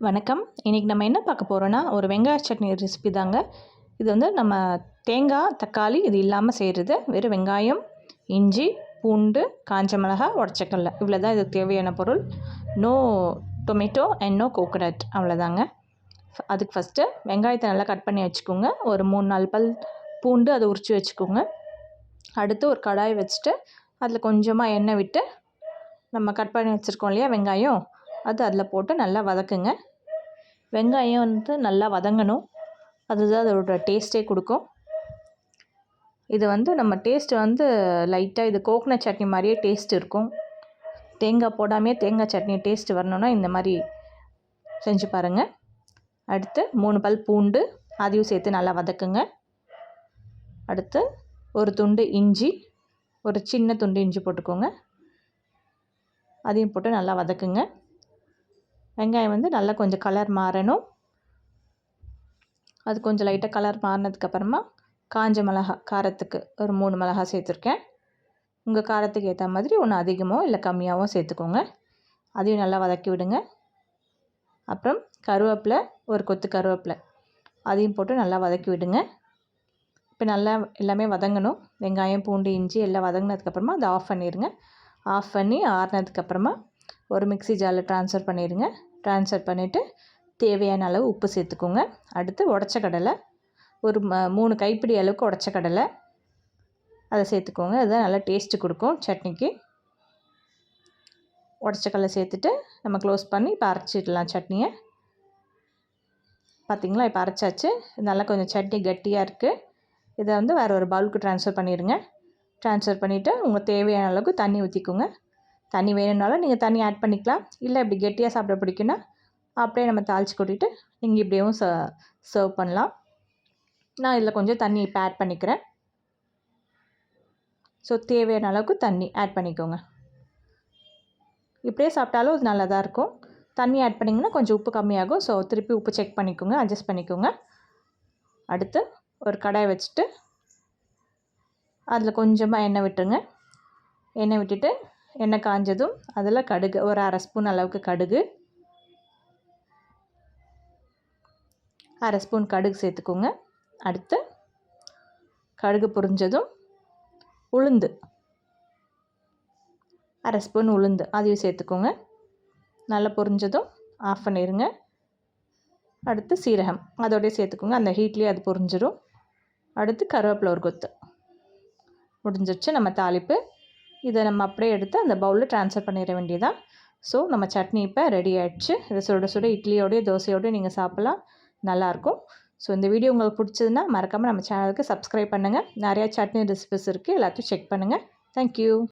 வணக்கம். இன்றைக்கி நம்ம என்ன பார்க்க போகிறோன்னா, ஒரு வெங்காய சட்னி ரெசிபி தாங்க. இது வந்து நம்ம தேங்காய், தக்காளி இது இல்லாமல் செய்கிறது. வெறும் வெங்காயம், இஞ்சி, பூண்டு, காஞ்ச மிளகாய், உடச்சக்கடலை இவ்வளோ தான் இதுக்கு தேவையான பொருள். No tomato and no coconut அவ்வளோதாங்க. அதுக்கு ஃபஸ்ட்டு வெங்காயத்தை நல்லா கட் பண்ணி வச்சுக்கோங்க. ஒரு 3-4 பல் பூண்டு அதை உரித்து வச்சுக்கோங்க. அடுத்து ஒரு கடாய் வச்சுட்டு அதில் கொஞ்சமாக எண்ணெய் விட்டு நம்ம கட் பண்ணி வச்சுருக்கோம் இல்லையா வெங்காயம், அது அதில் போட்டு நல்லா வதக்குங்க. வெங்காயம் வந்து நல்லா வதங்கணும். அதுதான் அதோட டேஸ்ட்டே கொடுக்கும். இது வந்து நம்ம டேஸ்ட்டு வந்து லைட்டாக இது கோகனட் சட்னி மாதிரியே டேஸ்ட் இருக்கும். தேங்காய் போடாமே தேங்காய் சட்னி டேஸ்ட்டு வரணுன்னா இந்த மாதிரி செஞ்சு பாருங்கள். அடுத்து 3 பல் பூண்டு அதையும் சேர்த்து நல்லா வதக்குங்க. அடுத்து ஒரு துண்டு இஞ்சி, ஒரு சின்ன துண்டு இஞ்சி போட்டுக்கோங்க. அதையும் போட்டு நல்லா வதக்குங்க. வெங்காயம் வந்து நல்லா கொஞ்சம் கலர் மாறணும். அது கொஞ்சம் லைட்டாக கலர் மாறினதுக்கப்புறமா காஞ்ச மிளகா, காரத்துக்கு ஒரு 3 மிளகா சேர்த்துருக்கேன். உங்கள் காரத்துக்கு ஏற்ற மாதிரி ஒன்று அதிகமோ இல்லை கம்மியாகவோ சேர்த்துக்கோங்க. அதையும் நல்லா வதக்கி விடுங்க. அப்புறம் கருவேப்பிலை, ஒரு கொத்து கருவேப்பிலை அதையும் போட்டு நல்லா வதக்கி விடுங்க. இப்போ நல்லா எல்லாமே வதங்கணும். வெங்காயம், பூண்டு, இஞ்சி எல்லாம் வதங்கினதுக்கப்புறமா அதை ஆஃப் பண்ணிடுங்க. ஆஃப் பண்ணி ஆறுனதுக்கப்புறமா ஒரு மிக்ஸி ஜாரில் ட்ரான்ஸ்ஃபர் பண்ணிடுங்க. ட்ரான்ஸ்ஃபர் பண்ணிவிட்டு தேவையான அளவு உப்பு சேர்த்துக்கோங்க. அடுத்து உடச்ச கடலை, ஒரு 3 கைப்பிடி அளவுக்கு உடச்ச கடலை அதை சேர்த்துக்கோங்க. அதுதான் நல்லா டேஸ்ட்டு கொடுக்கும் சட்னிக்கு. உடச்ச கடலை சேர்த்துட்டு நம்ம க்ளோஸ் பண்ணி இப்போ அரைச்சிடலாம் சட்னியை. பார்த்திங்களா, இப்போ அரைச்சாச்சு. நல்லா கொஞ்சம் சட்னி கட்டியாக இருக்குது. இதை வந்து வேறு ஒரு பவுலுக்கு ட்ரான்ஸ்ஃபர் பண்ணிடுங்க. ட்ரான்ஸ்ஃபர் பண்ணிவிட்டு உங்கள் தேவையான அளவுக்கு தண்ணி ஊற்றிக்கோங்க. தண்ணி வேணும்னாலும் நீங்கள் தண்ணி ஆட் பண்ணிக்கலாம். இல்லை இப்படி கெட்டியாக சாப்பிட பிடிக்குன்னா அப்படியே நம்ம தாளித்து கொட்டிட்டு நீங்கள் இப்படியும் சர்வ் பண்ணலாம். நான் இதில் கொஞ்சம் தண்ணி இப்போ ஆட் பண்ணிக்கிறேன். ஸோ தேவையான அளவுக்கு தண்ணி ஆட் பண்ணிக்கோங்க. இப்படியே சாப்பிட்டாலும் அது நல்லா தான் இருக்கும். தண்ணி ஆட் பண்ணிங்கன்னா கொஞ்சம் உப்பு கம்மியாகும். ஸோ திருப்பி உப்பு செக் பண்ணிக்கோங்க, அட்ஜஸ்ட் பண்ணிக்கோங்க. அடுத்து ஒரு கடாய் வச்சுட்டு அதில் கொஞ்சமாக எண்ணெய் விட்டுருங்க. எண்ணெய் விட்டுட்டு எண்ணெய் காஞ்சதும் அதில் கடுகு, ஒரு 1/2 ஸ்பூன் அளவுக்கு கடுகு, 1/2 ஸ்பூன் கடுகு சேர்த்துக்கோங்க. அடுத்து கடுகு பொரிஞ்சதும் உளுந்து, 1/2 ஸ்பூன் உளுந்து அதையும் சேர்த்துக்கோங்க. நல்லா பொரிஞ்சதும் ஆஃப் பண்ணிடுங்க. அடுத்து சீரகம் அதோடய சேர்த்துக்கோங்க. அந்த ஹீட்லேயே அது பொரிஞ்சிடும். அடுத்து கருவேப்பிலை ஒரு கொத்து. முடிஞ்சிடுச்சு நம்ம தாளிப்பு. இதை நம்ம அப்படியே எடுத்து அந்த பவுலில் ட்ரான்ஸ்ஃபர் பண்ணிட வேண்டியதான். ஸோ நம்ம சட்னி இப்போ ரெடி ஆகிடுச்சு. இதை சுட சுட இட்லியோடய தோசையோடய நீங்கள் சாப்பிட்லாம், நல்லாயிருக்கும். ஸோ இந்த வீடியோ உங்களுக்கு பிடிச்சதுன்னா மறக்காமல் நம்ம சேனலுக்கு சப்ஸ்கிரைப் பண்ணுங்கள். நிறையா சட்னி ரெசிபிஸ் இருக்குது, எல்லாத்தையும் செக் பண்ணுங்கள். தேங்க்யூ.